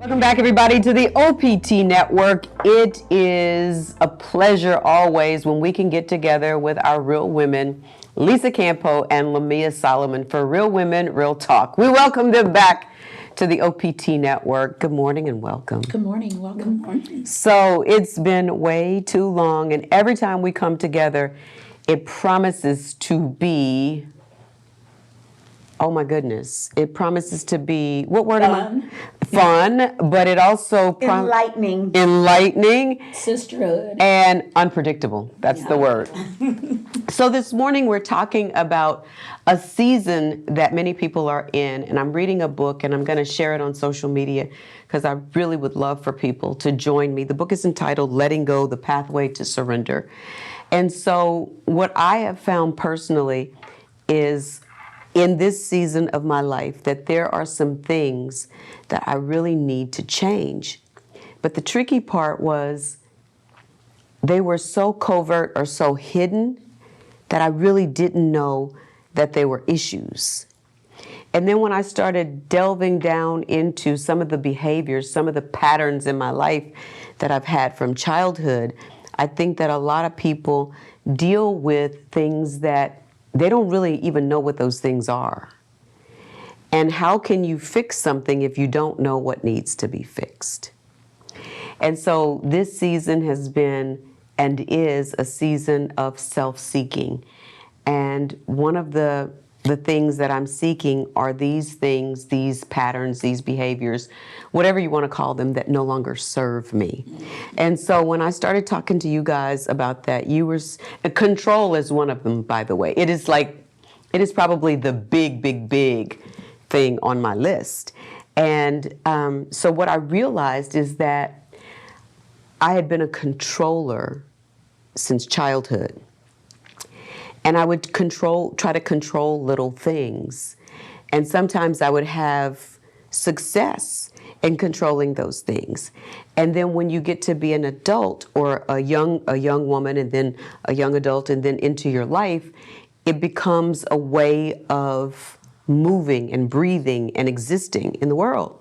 Welcome back, everybody, to the OPT Network. It is a pleasure always when we can get together with our real women, Lisa Campo and Lamia Solomon, for Real Women, Real Talk. We welcome them back to the OPT Network. Good morning and welcome. Good morning. Welcome. Good morning. So it's been way too long, and every time we come together, it promises to be, oh my goodness, it promises to be, what word am I? Fun, but it also enlightening, sisterhood, and unpredictable. That's the word. So this morning we're talking about a season that many people are in, and I'm reading a book, and I'm going to share it on social media because I really would love for people to join me. The book is entitled Letting Go: The Pathway to Surrender. And so what I have found personally is, in this season of my life, that there are some things that I really need to change. But the tricky part was they were so covert or so hidden that I really didn't know that they were issues. And then when I started delving down into some of the behaviors, some of the patterns in my life that I've had from childhood, I think that a lot of people deal with things that they don't really even know what those things are. And how can you fix something if you don't know what needs to be fixed? And so this season has been and is a season of self-seeking. And one of the things that I'm seeking are these things, these patterns, these behaviors, whatever you want to call them, that no longer serve me. And so when I started talking to you guys about that, control is one of them, by the way. It is probably the big thing on my list. And so what I realized is that I had been a controller since childhood. And I would try to control little things. And sometimes I would have success in controlling those things. And then when you get to be an adult or a young woman and then a young adult and then into your life, it becomes a way of moving and breathing and existing in the world.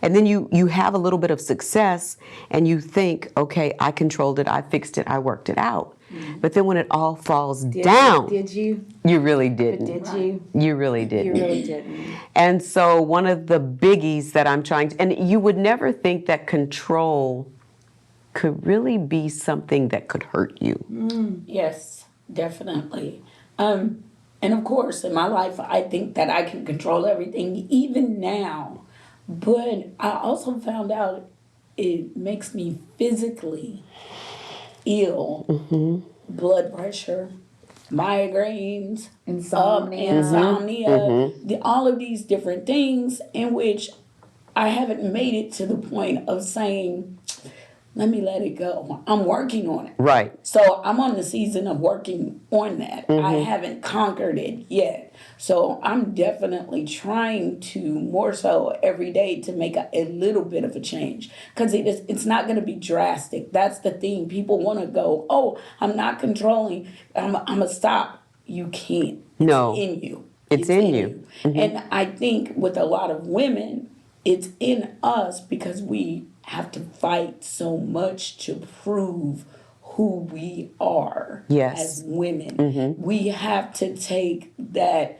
And then you have a little bit of success and you think, okay, I controlled it, I fixed it, I worked it out. Mm-hmm. But then when it all falls down, did you? You really didn't. But did you? You really didn't. You really didn't. And so one of the biggies that I'm trying to, and you would never think that control could really be something that could hurt you. Yes, definitely. And of course, in my life, I think that I can control everything, even now. But I also found out it makes me physically ill. Mm-hmm. Blood pressure, migraines, insomnia, all of these different things in which I haven't made it to the point of saying, let me let it go. I'm working on it. Right. So I'm on the season of working on that. Mm-hmm. I haven't conquered it yet. So I'm definitely trying to more so every day to make a little bit of a change. Because it's not going to be drastic. That's the thing. People want to go, oh, I'm not controlling. I'm going to stop. You can't. No. It's in you. It's in you. Mm-hmm. And I think with a lot of women, it's in us because we have to fight so much to prove who we are as women. Mm-hmm. We have to take that,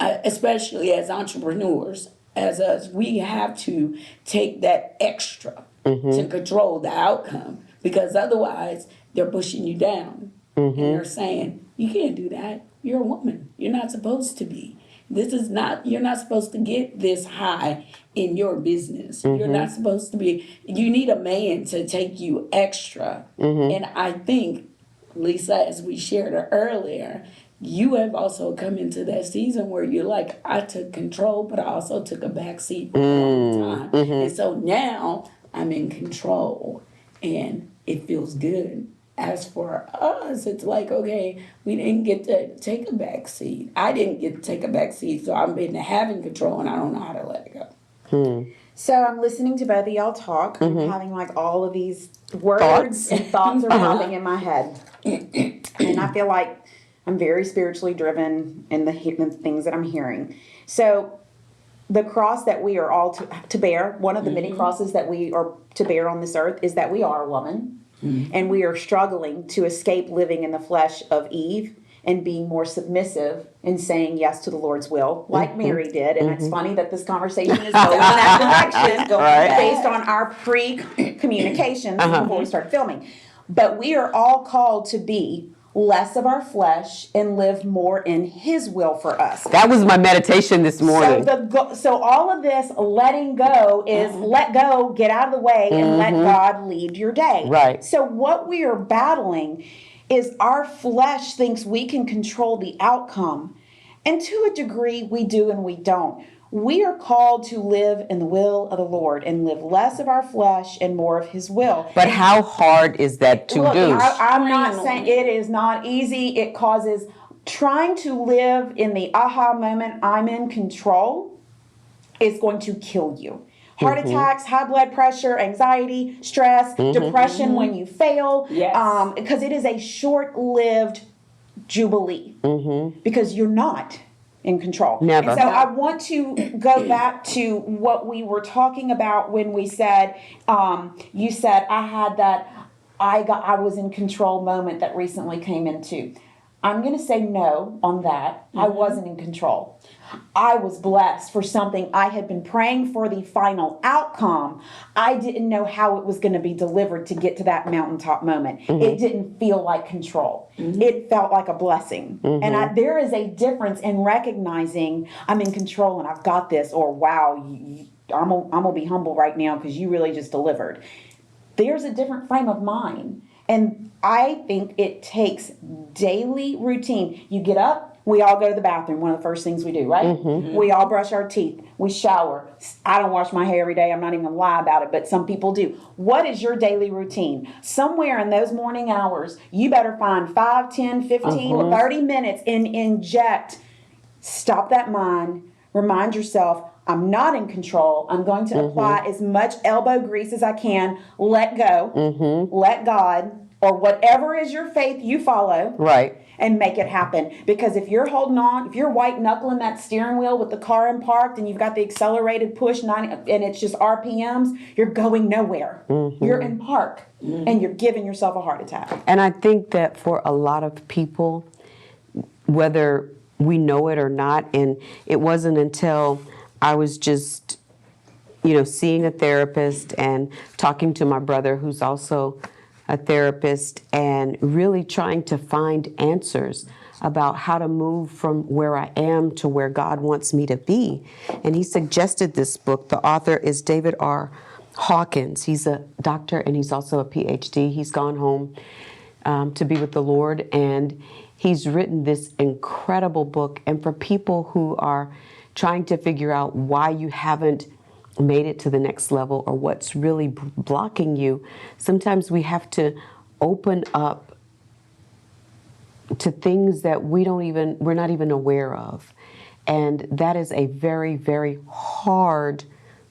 especially as entrepreneurs, as us, we have to take that extra to control the outcome, because otherwise they're pushing you down and they're saying, you can't do that. You're a woman. You're not supposed to be. You're not supposed to get this high in your business. Mm-hmm. You're not supposed to be, you need a man to take you extra. Mm-hmm. And I think, Lisa, as we shared earlier, you have also come into that season where you're like, I took control, but I also took a back seat for a long time. Mm-hmm. And so now I'm in control and it feels good. As for us, it's like, okay, we didn't get to take a back seat. I didn't get to take a back seat, so I've been having control, and I don't know how to let it go. So I'm listening to both of y'all talk. I'm having like all of these words and thoughts are popping in my head. And I feel like I'm very spiritually driven in the things that I'm hearing. So the cross that we are all to bear, one of the many crosses that we are to bear on this earth, is that we are a woman. And we are struggling to escape living in the flesh of Eve and being more submissive and saying yes to the Lord's will, like Mary did. And it's funny that this conversation is going in that direction based on our pre-communications before we start filming. But we are all called to be less of our flesh and live more in His will for us. That was my meditation this morning. So all of this letting go is let go, get out of the way, and let God lead your day. Right. So what we are battling is our flesh thinks we can control the outcome. And to a degree, we do and we don't. We are called to live in the will of the Lord and live less of our flesh and more of His will. But how hard is that to do? I'm not saying it is not easy. It causes trying to live in the aha moment, I'm in control, is going to kill you. Heart attacks, high blood pressure, anxiety, stress, depression when you fail. Yes. Because it is a short-lived jubilee. Because you're not in control. Never. And so I want to go back to what we were talking about when we said, you said I had that I was in control moment that recently came into. I'm going to say no on that. I wasn't in control. I was blessed for something I had been praying for the final outcome. I didn't know how it was going to be delivered to get to that mountaintop moment. It didn't feel like control. It felt like a blessing. And there is a difference in recognizing I'm in control and I've got this, or wow, I'm going to be humble right now because you really just delivered. There's a different frame of mind. And I think it takes daily routine. You get up, we all go to the bathroom, one of the first things we do, right? We all brush our teeth, we shower. I don't wash my hair every day, I'm not even going to lie about it, but some people do. What is your daily routine? Somewhere in those morning hours, you better find 5, 10, 15, 30 minutes and inject. Stop that mind, remind yourself, I'm not in control. I'm going to apply as much elbow grease as I can. Let go. Let God, or whatever is your faith you follow. Right. And make it happen. Because if you're holding on, if you're white knuckling that steering wheel with the car in parked and you've got the accelerated push 90 and it's just RPMs, you're going nowhere. You're in park and you're giving yourself a heart attack. And I think that for a lot of people, whether we know it or not, and it wasn't until I was just, seeing a therapist and talking to my brother who's also a therapist and really trying to find answers about how to move from where I am to where God wants me to be. And he suggested this book. The author is David R. Hawkins. He's a doctor and he's also a PhD. He's gone home to be with the Lord, and he's written this incredible book. And for people who are trying to figure out why you haven't made it to the next level or what's really blocking you, sometimes we have to open up to things that we're not even aware of. And that is a very, very hard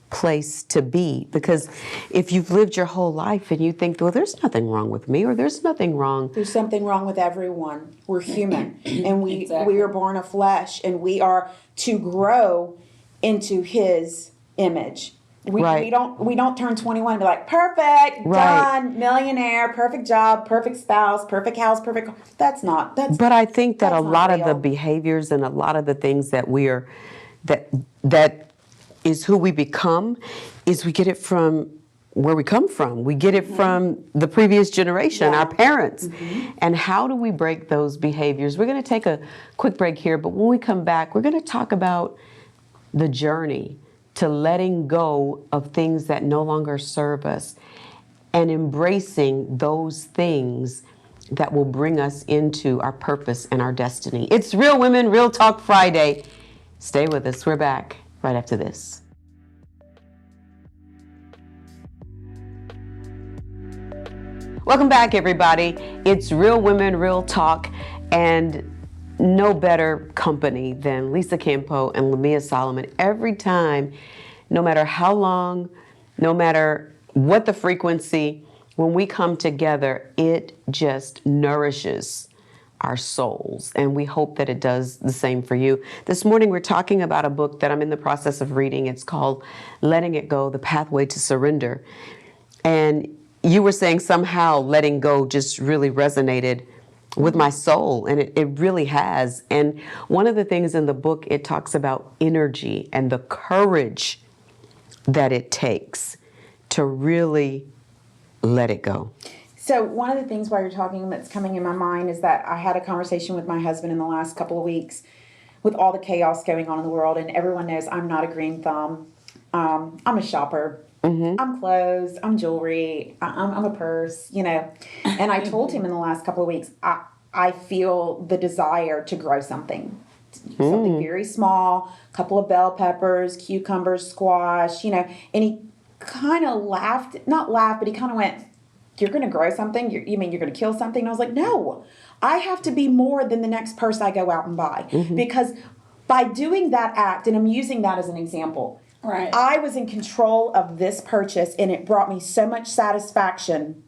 place to be, because if you've lived your whole life and you think, well, there's nothing wrong with me, or there's nothing wrong. There's something wrong with everyone. We're human and we are born of flesh, and we are to grow into His image. We don't turn 21 and be like, perfect, done, millionaire, perfect job, perfect spouse, perfect house, perfect. But I think that a lot real. of the behaviors and a lot of the things that that is who we become, is we get it from where we come from. We get it from the previous generation, our parents. And how do we break those behaviors? We're going to take a quick break here, but when we come back, we're going to talk about the journey to letting go of things that no longer serve us and embracing those things that will bring us into our purpose and our destiny. It's Real Women, Real Talk Friday. Stay with us. We're back right after this. Welcome back, everybody. It's Real Women, Real Talk, and no better company than Lisa Campo and Lamia Solomon. Every time, no matter how long, no matter what the frequency, when we come together, it just nourishes our souls, and we hope that it does the same for you. This morning we're talking about a book that I'm in the process of reading. It's called Letting It Go, The Pathway to Surrender. And you were saying somehow letting go just really resonated with my soul, and it really has. And one of the things in the book, it talks about energy and the courage that it takes to really let it go. So one of the things while you're talking that's coming in my mind is that I had a conversation with my husband in the last couple of weeks with all the chaos going on in the world, and everyone knows I'm not a green thumb. I'm a shopper. I'm clothes, I'm jewelry, I'm a purse, you know. And I told him in the last couple of weeks, I feel the desire to grow something very small, a couple of bell peppers, cucumbers, squash, you know. And he kind of laughed, not laughed, but he kind of went, "You're going to grow something? You mean you're going to kill something?" And I was like, "No, I have to be more than the next purse I go out and buy." Because by doing that act, and I'm using that as an example, Right. I was in control of this purchase, and it brought me so much satisfaction.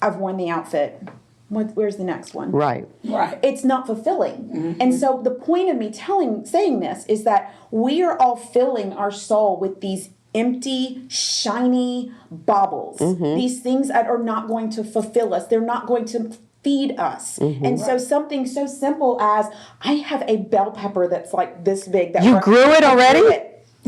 I've worn the outfit. Where's the next one? Right. Right. It's not fulfilling. And so the point of me saying this is that we are all filling our soul with these empty, shiny baubles. These things that are not going to fulfill us. They're not going to feed us. And so something so simple as, I have a bell pepper that's like this big. That You grew it already?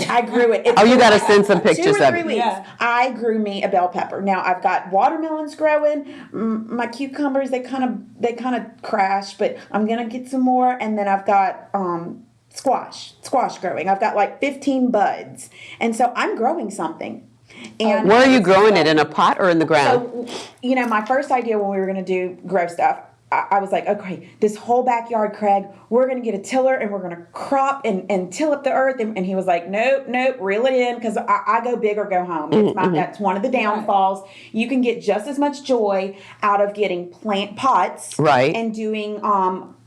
I grew it. Oh, you got to send some pictures 2 or of 3 it. weeks. Yeah. I grew me a bell pepper. Now I've got watermelons growing. My cucumbers, they kind of crash, but I'm gonna get some more. And then I've got squash growing. I've got like 15 buds, and so I'm growing something. And Where are you growing it? In a pot or in the ground? so, you know, my first idea when we were going to grow stuff, I was like, okay, this whole backyard, Craig, we're going to get a tiller and we're going to crop and till up the earth. And he was like, nope, reel it in, because I go big or go home. That's one of the downfalls. You can get just as much joy out of getting plant pots Right. and doing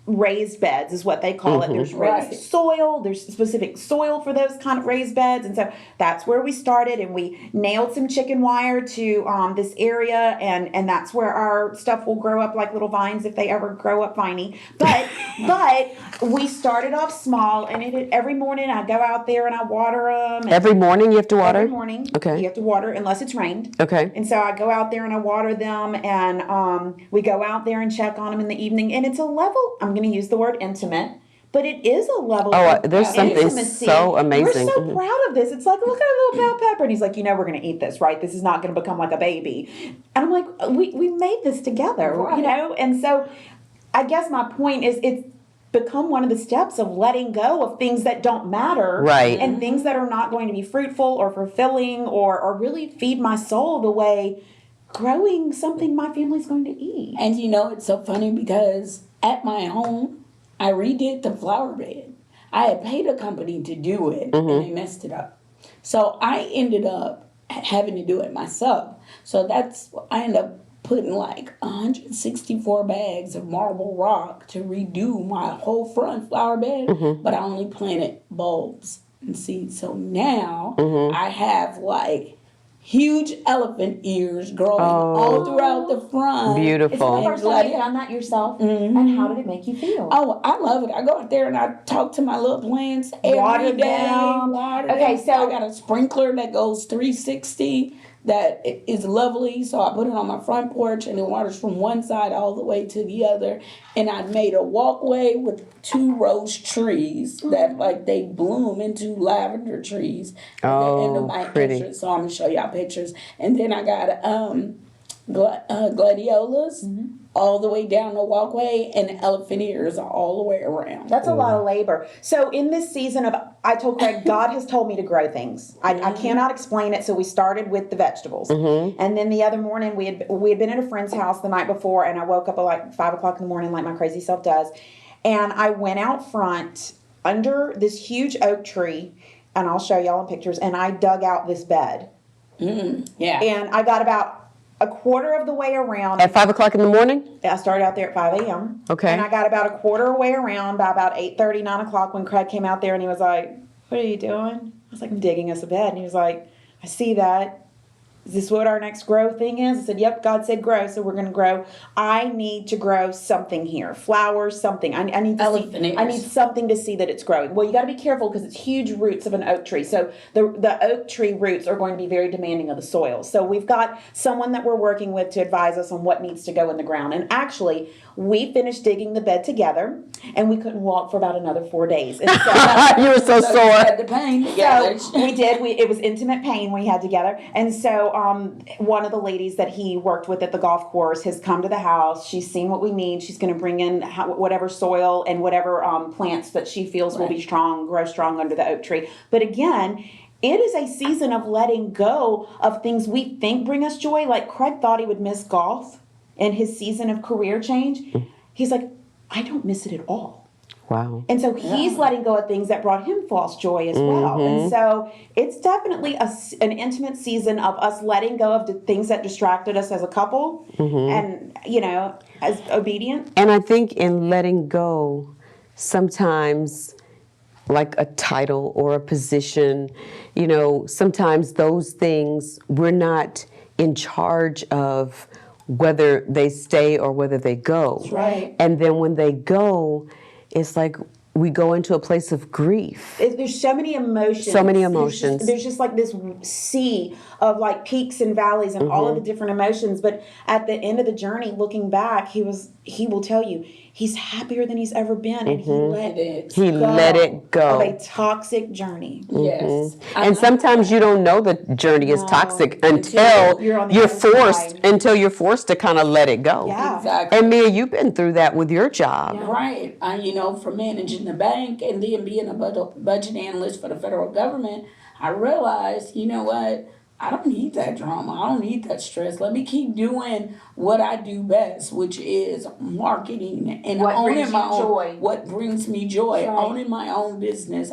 raised beds is what they call it. There's raised Right. soil. There's specific soil for those kind of raised beds. And so that's where we started, and we nailed some chicken wire to this area, and that's where our stuff will grow up like little vines if they ever grow up viney. But we started off small, and every morning I go out there and I water them. Every morning you have to water? Every morning. Okay. You have to water unless it's rained. Okay. And so I go out there and I water them, and we go out there and check on them in the evening. And it's a level, I'm going to use the word intimate, but it is a level of there's something intimacy. so amazing. We're so proud of this. It's like, look at a little bell pepper. And he's like, we're going to eat this, right? This is not going to become like a baby. And I'm like, we made this together, Right. you know? And so I guess my point is, it's become one of the steps of letting go of things that don't matter, Right. and things that are not going to be fruitful or fulfilling or really feed my soul the way growing something my family's going to eat. And you know, it's so funny because at my home, I redid the flower bed. I had paid a company to do it, and they messed it up. So I ended up having to do it myself. So I ended up putting like 164 bags of marble rock to redo my whole front flower bed, but I only planted bulbs and seeds. So now I have like huge elephant ears growing all throughout the front. Beautiful. Is it the first time you've done that yourself? And how did it make you feel? Oh, I love it. I go out there and I talk to my little plants Water every day. them. Water Okay, them. so- I got a sprinkler that goes 360 that is lovely. So I put it on my front porch and it waters from one side all the way to the other. And I made a walkway with 2 rose trees that like they bloom into lavender trees at the end of my pretty. entrance. So I'm gonna show y'all pictures. And then I got gladiolas all the way down the walkway, and elephant ears all the way around. That's a lot of labor. So in this season of, I told Craig, God has told me to grow things. I cannot explain it. So we started with the vegetables, and then the other morning we had been at a friend's house the night before, and I woke up at like 5 o'clock in the morning, like my crazy self does, and I went out front under this huge oak tree, and I'll show y'all in pictures, and I dug out this bed, Yeah. and I got about a quarter of the way around. At 5 o'clock in the morning? I started out there at 5 a.m. Okay. And I got about a quarter way around by about 8:30, 9 o'clock when Craig came out there, and he was like, "What are you doing?" I was like, "I'm digging us a bed." And he was like, "I see that. Is this what our next grow thing is? I said, yep, God said grow, so we're going to grow. I need to grow something here. Flowers, something. I need to Elephant see. ears. I need something to see that it's growing. Well, you got to be careful because it's huge roots of an oak tree. So the oak tree roots are going to be very demanding of the soil. So we've got someone that we're working with to advise us on what needs to go in the ground. And actually, we finished digging the bed together, and we couldn't walk for about another 4 days. And so You were so So you sore. had the pain together. so we did. It was intimate pain we had together. And so one of the ladies that he worked with at the golf course has come to the house. She's seen what we need. She's going to bring in whatever soil and whatever plants that she feels will be strong, grow strong under the oak tree. But again, it is a season of letting go of things we think bring us joy. Like Craig thought he would miss golf in his season of career change. He's like, I don't miss it at all. Wow. And so he's letting go of things that brought him false joy as well. And so it's definitely an intimate season of us letting go of the things that distracted us as a couple and, as obedient. And I think in letting go, sometimes like a title or a position, sometimes those things we're not in charge of whether they stay or whether they go. That's right. And then when they go, it's like we go into a place of grief. There's so many emotions. So many emotions. There's just like this sea of like peaks and valleys and all of the different emotions. But at the end of the journey, looking back, he will tell you he's happier than he's ever been, and he let it go. Of a toxic journey. Yes. And sometimes you don't know the journey is toxic Until until you're on the you're other forced side. until you're forced to kind of let it go. Yeah. Exactly. And Mia, you've been through that with your job. Right. For managing the bank and then being a budget analyst for the federal government, I realized, you know what? I don't need that drama. I don't need that stress. Let me keep doing what I do best, which is marketing and What owning brings my you own. joy. What brings me joy? Right. Owning my own business.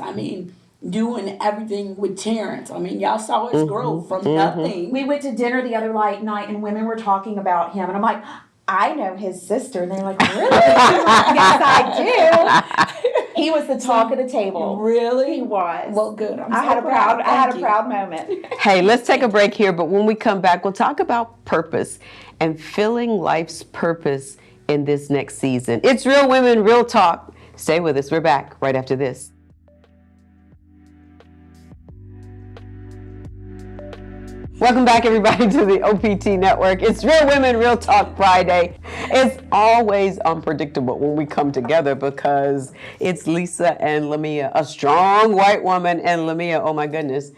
Doing everything with Terrence. Y'all saw his growth from nothing. We went to dinner the other night, and women were talking about him, and I'm like, I know his sister, and they're like, really? Yes, I do. He was the talk of the table. Really? He was. Well, good. I had a proud moment. Hey, let's take a break here, but when we come back, we'll talk about purpose and filling life's purpose in this next season. It's Real Women, Real Talk. Stay with us. We're back right after this. Welcome back, everybody, to the OPT Network. It's Real Women, Real Talk Friday. It's always unpredictable when we come together because it's Lisa and Lamia, a strong white woman, and Lamia, oh my goodness.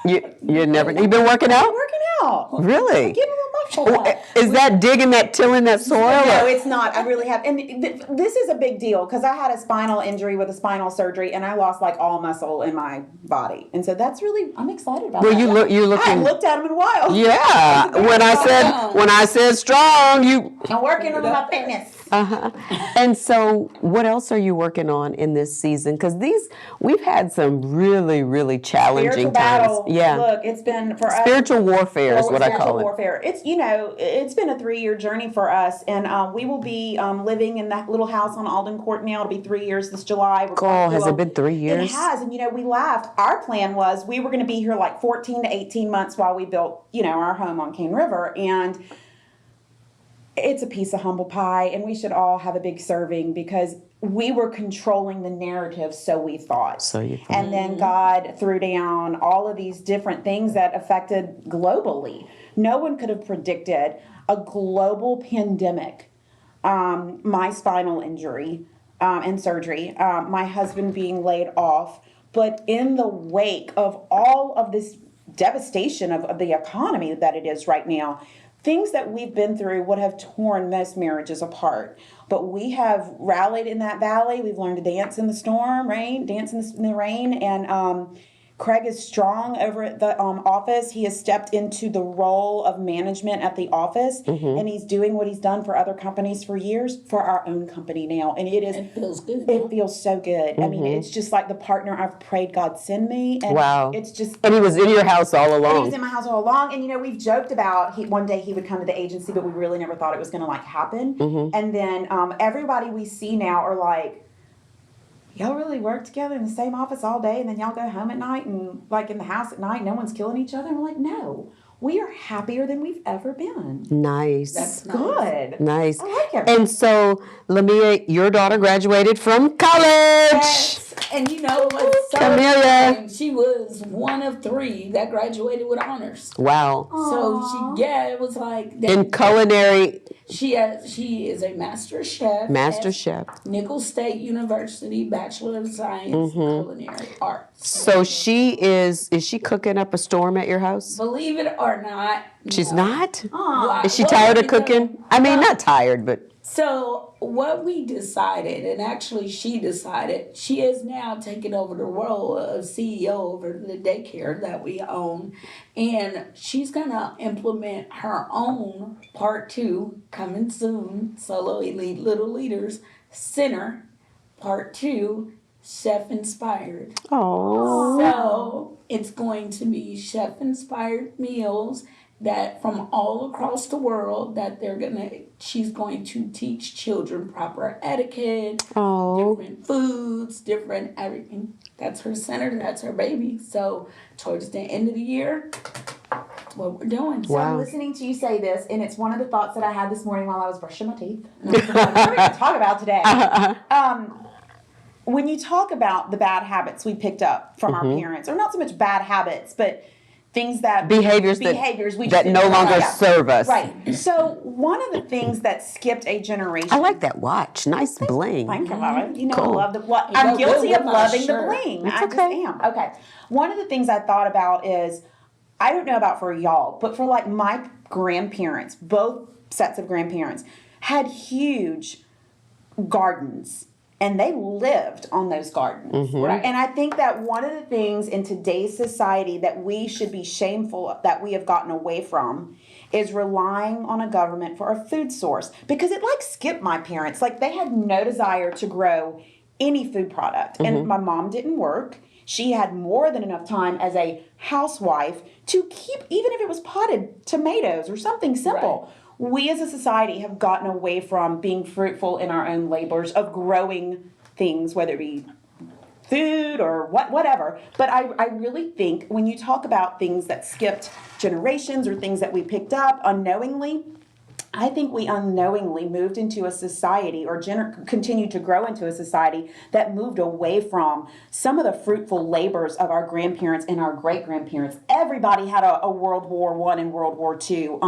You've been working out? Working out. Really? Give him a muscle. Is that digging that, tilling that soil? No, it's not. I really have. And this is a big deal because I had a spinal injury with a spinal surgery, and I lost like all muscle in my body. And so that's really, I'm excited about Well, that. you're I looking. haven't looked at him in a while. Yeah. When I said strong, you. I'm working on my fitness. And so, what else are you working on in this season? Because we've had some really, really challenging Spiritual times. battle. Yeah. Look, it's been for us. Spiritual warfare is what I call it. Warfare. It's been a 3-year journey for us, and we will be living in that little house on Alden Court now. It'll be 3 years this July. Has it been 3 years? It has, and we laughed. Our plan was we were going to be here like 14 to 18 months while we built, our home on Cane River, and it's a piece of humble pie, and we should all have a big serving because we were controlling the narrative, so we thought. So you thought. And then God threw down all of these different things that affected globally. No one could have predicted a global pandemic, my spinal injury and surgery, my husband being laid off. But in the wake of all of this devastation of the economy that it is right now, things that we've been through would have torn most marriages apart. But we have rallied in that valley. We've learned to dance in the storm, dance in the rain. And Craig is strong over at the office. He has stepped into the role of management at the office. And he's doing what he's done for other companies for years for our own company now. And It feels good. it feels so good. I mean, it's just like the partner I've prayed God send me. And Wow. It's just... And he was in your house all And he along. was in my house all along, and we've joked about one day he would come to the agency, but we really never thought it was going to happen. And then everybody we see now are like, y'all really work together in the same office all day, and then y'all go home at night and in the house at night, no one's killing each other. And we're like, no, we are happier than we've ever been. Nice. That's Good. Nice. I like it. And so, Lamia, your daughter graduated from college. Yes. And you know what's so Camelia. exciting? She was one of 3 that graduated with honors. Wow. So it was like In culinary, She is a master chef. master at chef. Nichols State University, Bachelor of Science, Culinary Arts. So is she cooking up a storm at your house? Believe it or not, She's no. not? Why- Is she what tired we of cooking? do- I mean, not tired, but So what we decided, and actually she decided, she has now taken over the role of CEO over the daycare that we own, and she's gonna implement her own part 2 coming soon, Solo Elite Little Leaders Center, part 2, chef inspired. oh, So it's going to be chef inspired meals that from all across the world that she's going to teach children proper etiquette, oh, different foods, different everything. That's her center, that's her baby. So towards the end of the year, that's what we're doing. So I'm Wow. listening to you say this, and it's one of the thoughts that I had this morning while I was brushing my teeth. And I was like, what are we going to talk about today? When you talk about the bad habits we picked up from our parents, or not so much bad habits, but things that behaviors we that just no didn't longer like. serve us. Right. So one of the things that skipped a generation. I like that watch. Nice bling. Thank you, Mama. You know, Cool. I love the. Well, It I'm go guilty good of with my loving the shirt. bling. It's I just okay. am. Okay. One of the things I thought about is, I don't know about for y'all, but for like my grandparents, both sets of grandparents had huge gardens. And they lived on those gardens. Right. And I think that one of the things in today's society that we should be shameful that we have gotten away from is relying on a government for a food source. Because it like skipped my parents. Like they had no desire to grow any food product. And my mom didn't work. She had more than enough time as a housewife to keep, even if it was potted tomatoes or something simple. Right. We as a society have gotten away from being fruitful in our own labors of growing things, whether it be food or whatever. But I really think when you talk about things that skipped generations or things that we picked up unknowingly, I think we unknowingly moved into a society or continued to grow into a society that moved away from some of the fruitful labors of our grandparents and our great-grandparents. Everybody had a World War I and World War II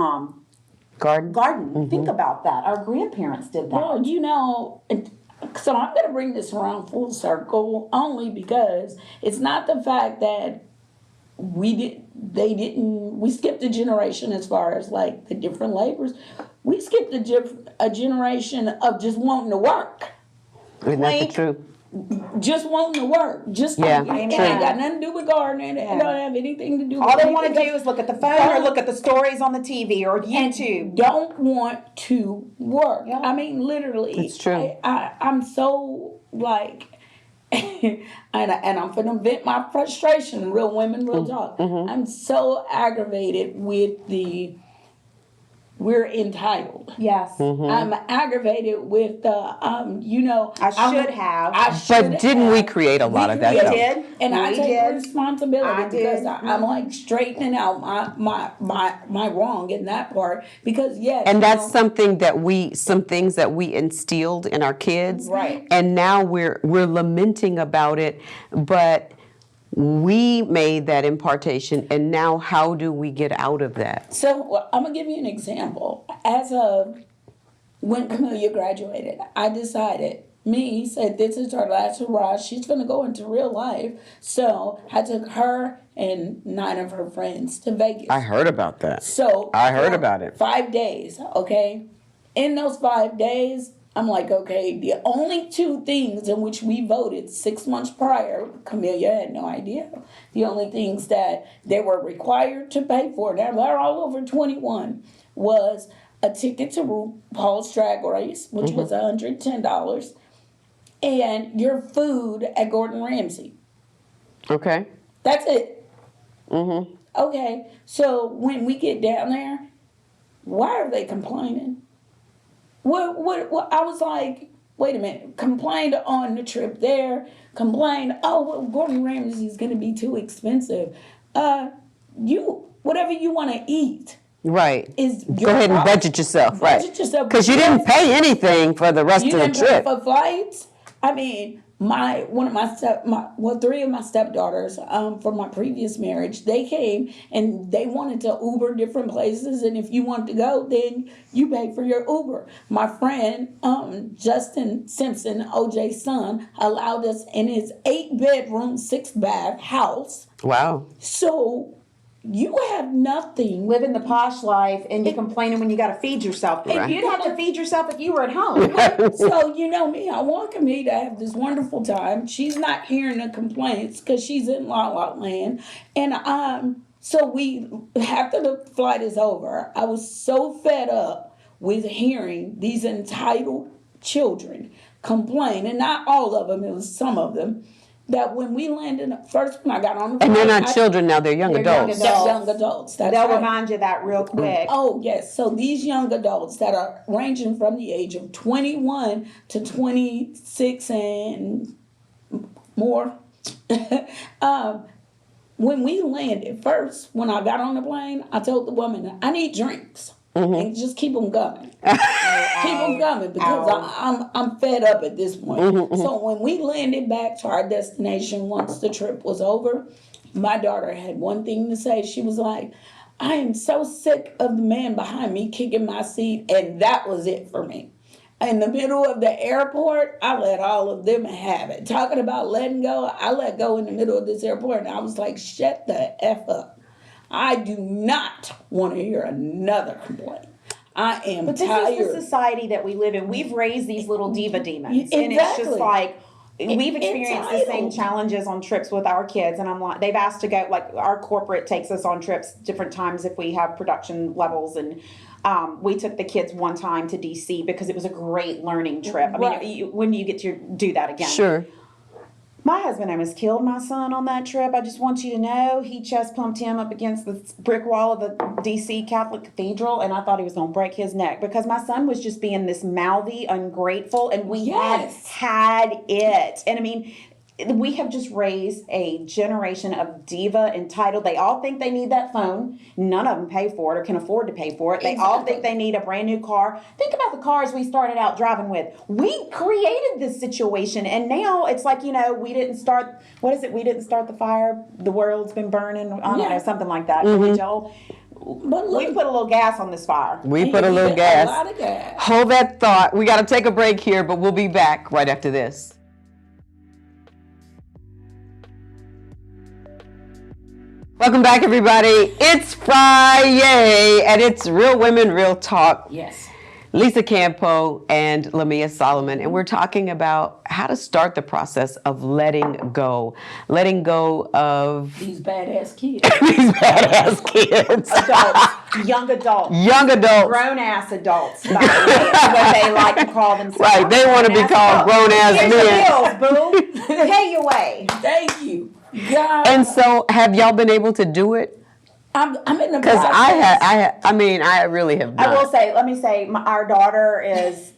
garden. Think about that. Our grandparents did that. Well, you know, so I'm going to bring this around full circle only because it's not the fact that we skipped a generation as far as like the different labors. We skipped a generation of just wanting to work. Isn't that the truth? Just wanting to work. Just Yeah, it ain't true. got nothing to do with gardening. It don't have anything to do with All they want to anything do is look at the phone or look at the stories on the TV or YouTube. don't want to work. Yeah. I mean, literally. It's true. I'm so like, and I'm finna vent my frustration. Real women, real talk. I'm so aggravated with we're entitled. Yes. I'm aggravated with you know. I should have. But didn't we create a lot of that, created though? did. And I We take did. responsibility I because did. I'm like straightening out my wrong in that part because yes. And you that's know, some things that we instilled in our kids. Right. And now we're lamenting about it, but we made that impartation, and now how do we get out of that? So I'm gonna give you an example. As of when Camelia graduated, I decided. Me said this is her last hurrah. She's gonna go into real life. So I took her and 9 of her friends to Vegas. I heard about that. So I heard for about it. 5 days, okay? In those 5 days, I'm like, okay, the only 2 things in which we voted 6 months prior, Camelia had no idea. The only things that they were required to pay for, now they're all over 21, was a ticket to RuPaul's Drag Race, which was $110, and your food at Gordon Ramsay. Okay. That's it. Okay, so when we get down there, why are they complaining? What I was like, wait a minute, complained on the trip there, complained, oh, well, Gordon Ramsay's going to be too expensive. whatever you want to eat Right. is Go your ahead and problem. budget yourself, right? Budget yourself. Because you didn't pay anything for the rest You of the didn't pay trip. for flights. I mean, three of my stepdaughters from my previous marriage, they came and they wanted to Uber different places, and if you wanted to go, then you pay for your Uber. My friend Justin Simpson, OJ's son, allowed us in his 8-bedroom, 6-bath house. Wow. So you have nothing. Living the posh life, and you're complaining when you got to feed yourself. Right. You'd have to feed yourself if you were at home. So you know me, I want Camille to have this wonderful time. She's not hearing the complaints because she's in La La Land, and so we after the flight is over, I was so fed up with hearing these entitled children complain, and not all of them, it was some of them. That when we landed, first when I got on the flight, And they're not children now, they're young They're young adults. adults. young adults. That's They'll right. remind you that real quick. Oh, yes. So these young adults that are ranging from the age of 21 to 26 and more, when we landed, first, when I got on the plane, I told the woman, I need drinks. And just keep them coming. Keep them coming because I'm fed up at this point. So when we landed back to our destination once the trip was over, my daughter had one thing to say. She was like, I am so sick of the man behind me kicking my seat, and that was it for me. In the middle of the airport, I let all of them have it. Talking about letting go, I let go in the middle of this airport, and I was like, shut the F up. I do not want to hear another complaint. I am But this tired. is the society that we live in. We've raised these little diva demons. And it's Exactly. just like, we've experienced the same Entitled. challenges on trips with our kids. And I'm like, they've asked to go, like our corporate takes us on trips different times if we have production levels. And we took the kids one time to DC because it was a great learning trip. I Right. mean, when do you get to do that again? Sure. My husband almost killed my son on that trip. I just want you to know he chest pumped him up against the brick wall of the DC Catholic Cathedral, and I thought he was going to break his neck because my son was just being this mouthy, ungrateful, and we Yes. had it. And I mean, we have just raised a generation of diva entitled. They all think they need that phone. None of them pay for it or can afford to pay for it. They all think they need a brand new car. Think about the cars we started out driving with. We created this situation, and now it's like, you know, we didn't start. What is it? We didn't start the fire. The world's been burning. I don't know, something like that. Joel. But We look, put a little gas on this fire. We put a little a gas. lot of gas. Hold that thought. We got to take a break here, but we'll be back right after this. Welcome back, everybody. It's Friday, and it's Real Women, Real Talk. Yes. Lisa Campo and Lamia Solomon, and we're talking about how to start the process of letting go of These badass kids. these badass kids, Adults, young adults. young adults. Grown ass adults, by the way, is what they like to call themselves. Right, they want to be called grown-ass Here's men. your bills, boo. Pay your way. Thank you. God. And so, have y'all been able to do it? I'm in the Because process. I really have I will not. say, let me say, our daughter is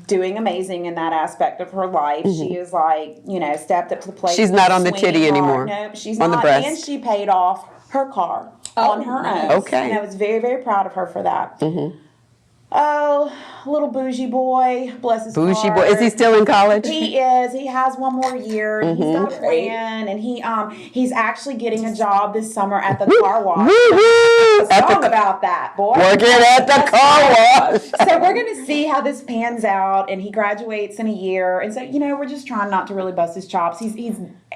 doing amazing in that aspect of her life. She is like, you know, stepped up to the plate. She's not on the swinging titty hard. anymore. No, she's On the not. breast. And she paid off her car on her own. Okay. And I was very, very proud of her for that. Oh, little bougie boy, bless his Bougie heart. boy, is he still in college? He is. He has one more year. And he's got a plan, and he's actually getting a job this summer at the car wash. Woo-hoo! A song about that, boy. Working at the car wash. So we're going to see how this pans out, and he graduates in a year. And so, you know, we're just trying not to really bust his chops. He's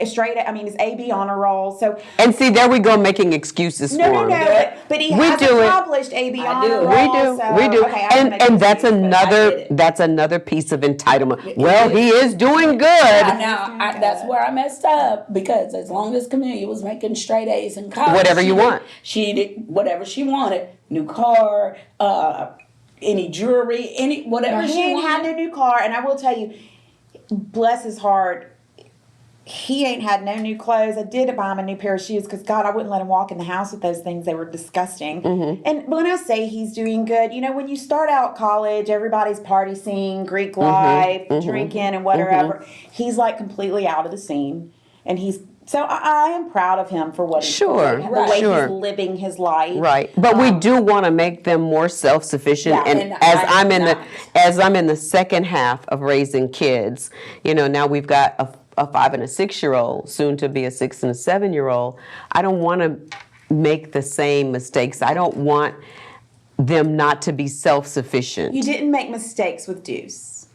straight. I mean, he's AB honor roll. So And see, there we go, making excuses no, for no, him. no. But he We has do it. accomplished AB honor do. roll. We do. Okay, I and make and that's excuses, but I did it. that's another piece of entitlement. Well, he is doing good. Now, that's where I messed up because as long as Camellia was making straight A's in college, Whatever you want. She did whatever she wanted. New car, any jewelry, whatever He she ain't had wanted. no new car, and I will tell you, bless his heart, he ain't had no new clothes. I did buy him a new pair of shoes because, God, I wouldn't let him walk in the house with those things. They were disgusting. And when I say he's doing good, you know, when you start out college, everybody's party scene, Greek life, drinking and whatever. He's like completely out of the scene. And he's So I am proud of him for what Sure, the way sure. he's living his life. Right, but we do want to make them more self-sufficient. Yeah, and and as I'm I'm in not. as I'm in the second half of raising kids, now we've got a 5 and a 6-year-old, soon to be a 6 and a 7-year-old. I don't want to make the same mistakes. I don't want them not to be self-sufficient. You didn't make mistakes with Deuce.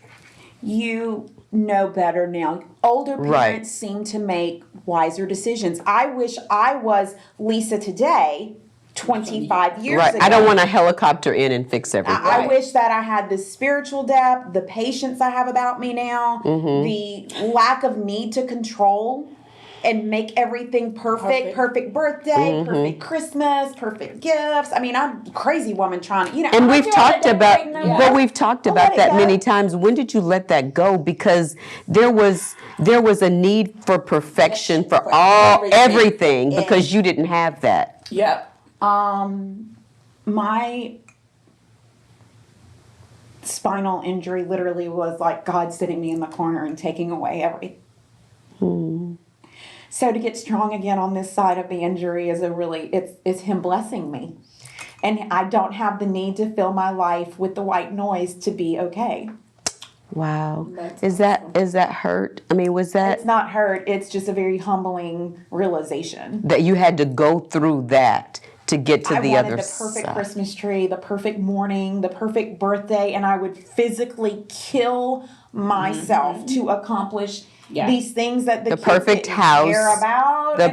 You know better now. Older parents Right. seem to make wiser decisions. I wish I was Lisa today, 25 years Right, ago. I don't want to helicopter in and fix everything. I Right. wish that I had the spiritual depth, the patience I have about me now, the lack of need to control and make everything perfect. Perfect birthday, perfect Christmas, perfect gifts. I mean, I'm a crazy woman trying to, And I'm we've doing talked that about, decorating no more. but we've talked I'll about let it that go. many times. When did you let that go? Because there was a need for perfection for For everything, everything. because you didn't have that. Yep. My spinal injury literally was like God sitting me in the corner and taking away everything. So to get strong again on this side of the injury is it's him blessing me. And I don't have the need to fill my life with the white noise to be okay. Wow. That's Is that hurt? I mean, was that It's not hurt, it's just a very humbling realization. that you had to go through that to get to I the wanted other the perfect side? Christmas tree, the perfect morning, the perfect birthday, and I would physically kill myself to accomplish Yeah. these things that the kids perfect didn't house, care about. the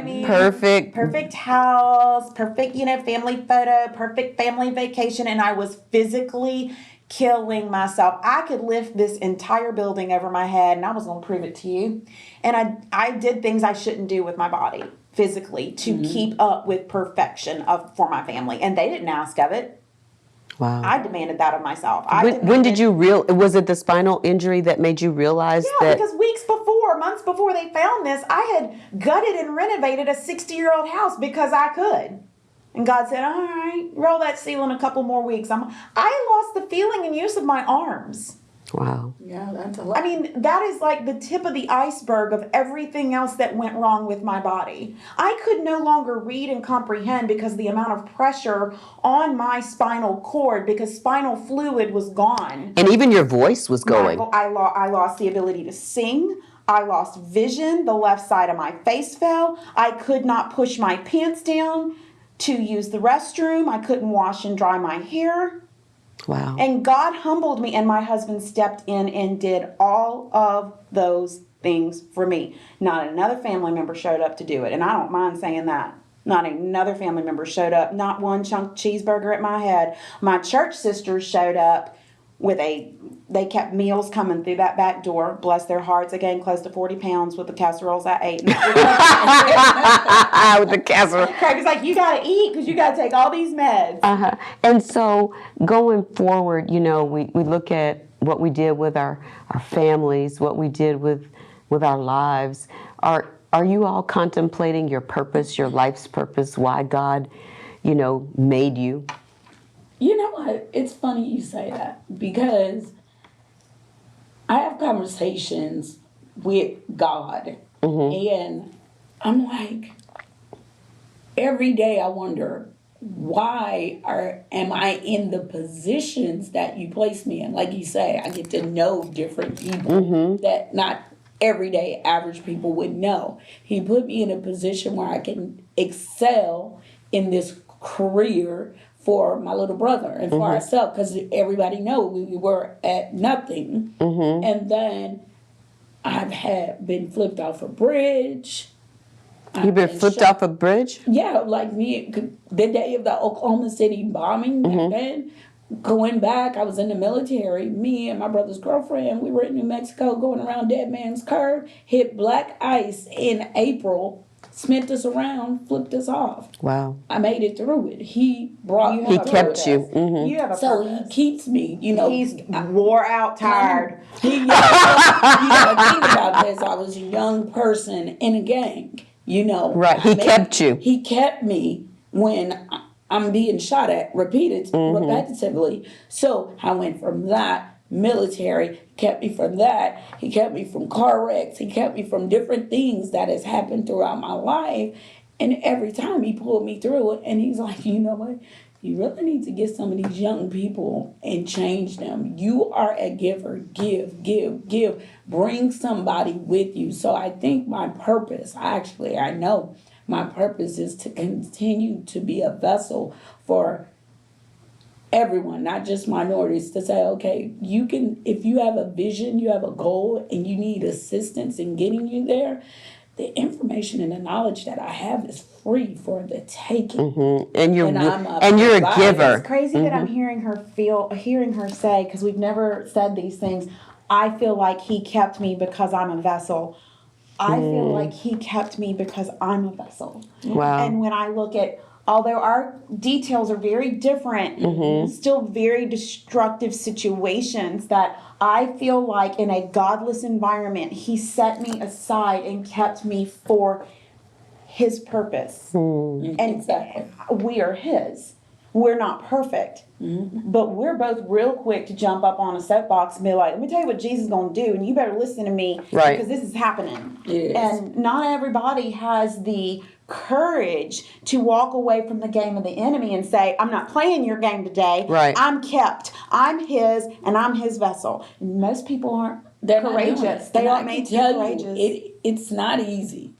perfect house, perfect family photo, perfect family vacation, and I was physically killing myself. I could lift this entire building over my head, and I was going to prove it to you. And I did things I shouldn't do with my body physically to keep up with perfection for my family, and they didn't ask of it. Wow. I demanded that of myself. When did you was it the spinal injury that made you realize Yeah, that? because months before they found this, I had gutted and renovated a 60-year-old house because I could. And God said, all right, roll that ceiling a couple more weeks. I lost the feeling and use of my arms. Wow. Yeah, that's a lot. I mean, that is like the tip of the iceberg of everything else that went wrong with my body. I could no longer read and comprehend because of the amount of pressure on my spinal cord, because spinal fluid was gone. And even your voice was going. I lost the ability to sing. I lost vision. The left side of my face fell. I could not push my pants down to use the restroom. I couldn't wash and dry my hair. Wow. And God humbled me, and my husband stepped in and did all of those things for me. Not another family member showed up to do it, and I don't mind saying that. Not another family member showed up. Not one chunk cheeseburger at my head. My church sisters showed up they kept meals coming through that back door. Bless their hearts. I gained close to 40 pounds with the casseroles I ate. With the casserole. Craig was like, you got to eat because you got to take all these meds. And so going forward, we look at what we did with our families, what we did with our lives. Are you all contemplating your purpose, your life's purpose, why God, made you? You know what? It's funny you say that, because I have conversations with God, and I'm like, every day I wonder, why am I in the positions that you place me in? Like you say, I get to know different people that not everyday average people would know. He put me in a position where I can excel in this career for my little brother and for ourselves, because everybody know we were at nothing. And then I've been flipped off a bridge. You've been flipped off a bridge? Yeah, like me, the day of the Oklahoma City bombing back then, going back, I was in the military. Me and my brother's girlfriend, we were in New Mexico going around Dead Man's Curve, hit black ice in April, smelt us around, flipped us off. Wow. I made it through it. He brought me He through kept it. you. You have a So purpose. he keeps me, He's wore out, tired. you gotta think about this. I was a young person in a gang, Right. He kept you. He kept me when I'm being shot at repetitively. So I went from that military, kept me from that. He kept me from car wrecks. He kept me from different things that has happened throughout my life. And every time he pulled me through it, and he's like, you know what? You really need to get some of these young people and change them. You are a giver. Give, give, give. Bring somebody with you. So I think my purpose, I know my purpose is to continue to be a vessel for everyone, not just minorities, to say, okay, you can, if you have a vision, you have a goal, and you need assistance in getting you there, the information and the knowledge that I have is free for the taking. And you're I'm you're a provider. giver. It's crazy that I'm hearing her say, because we've never said these things. I feel like he kept me because I'm a vessel. I feel like he kept me because I'm a vessel. Wow. And when I look at, although our details are very different, still very destructive situations, that I feel like in a godless environment, he set me aside and kept me for his purpose. And Exactly. we are his. We're not perfect, but we're both real quick to jump up on a soapbox and be like, let me tell you what Jesus is going to do, and you better listen to me, Right. because this is happening. Yes. And not everybody has the courage to walk away from the game of the enemy and say, I'm not playing your game today. Right. I'm kept. I'm his, and I'm his vessel. And most people aren't They're not doing courageous. it. They And aren't I made can to be tell courageous. you, it's not easy.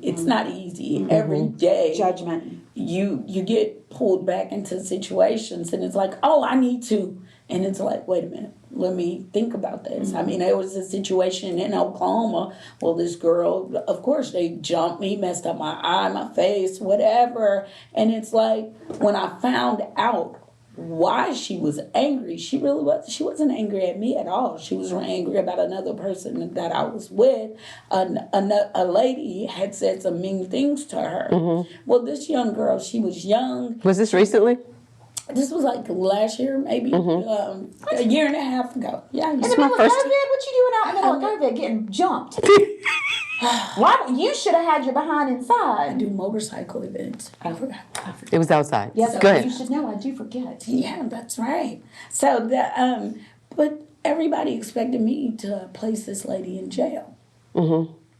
It's not easy. Every day, Judgment. you get pulled back into situations, and it's like, oh, I need to, and it's like, wait a minute, let me think about this. I mean, there was a situation in Oklahoma. Well, this girl, of course, they jumped me, messed up my eye, my face, whatever, and it's like, when I found out why she was angry, she wasn't angry at me at all. She was angry about another person that I was with. A lady had said some mean things to her. Well, this young girl, she was young. Was this recently? This was like last year, maybe a year and a half ago. Yeah, In the my middle of first- COVID, what you doing out in the middle of COVID getting jumped? Why? You should have had your behind I inside. do motorcycle events. I forgot. It was outside. Yes, Go you ahead. should know. I do forget. Yeah, that's right. So but everybody expected me to place this lady in jail.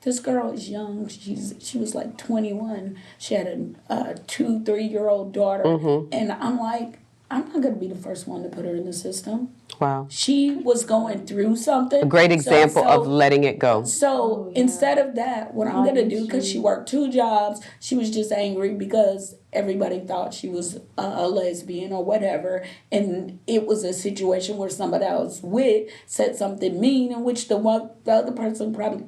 This girl is young. She was like 21. She had a 2-3-year-old daughter, and I'm like, I'm not gonna be the first one to put her in the system. Wow. She was going through something. A great example So- of letting it go. So instead of that, what I'm gonna do, because she worked 2 jobs, she was just angry because everybody thought she was a lesbian or whatever, and it was a situation where somebody I was with said something mean, in which the other person probably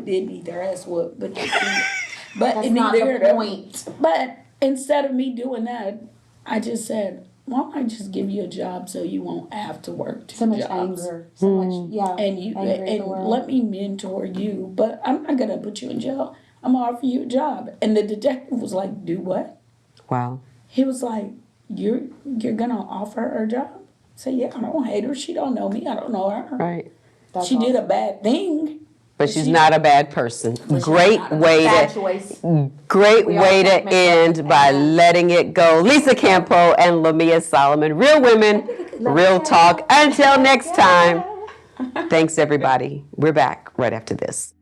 did need their ass whooped, but That's it not neither the here. point. But instead of me doing that, I just said, why don't I just give you a job so you won't have to work 2 So much jobs? anger. So much, yeah. And you anger in the and world. let me mentor you, but I'm not gonna put you in jail. I'm gonna offer you a job. And the detective was like, do what? Wow. He was like, you're gonna offer her a job? I said, yeah, I don't hate her. She don't know me. I don't know her. Right. That's She did a awesome. bad thing. But she's not a bad person. Great not a way Bad to choice. great We all way can't to make that. end by Amen. letting it go. Lisa Campo and Lamia Solomon. Real women, real talk. Until next time. Thanks everybody. We're back right after this.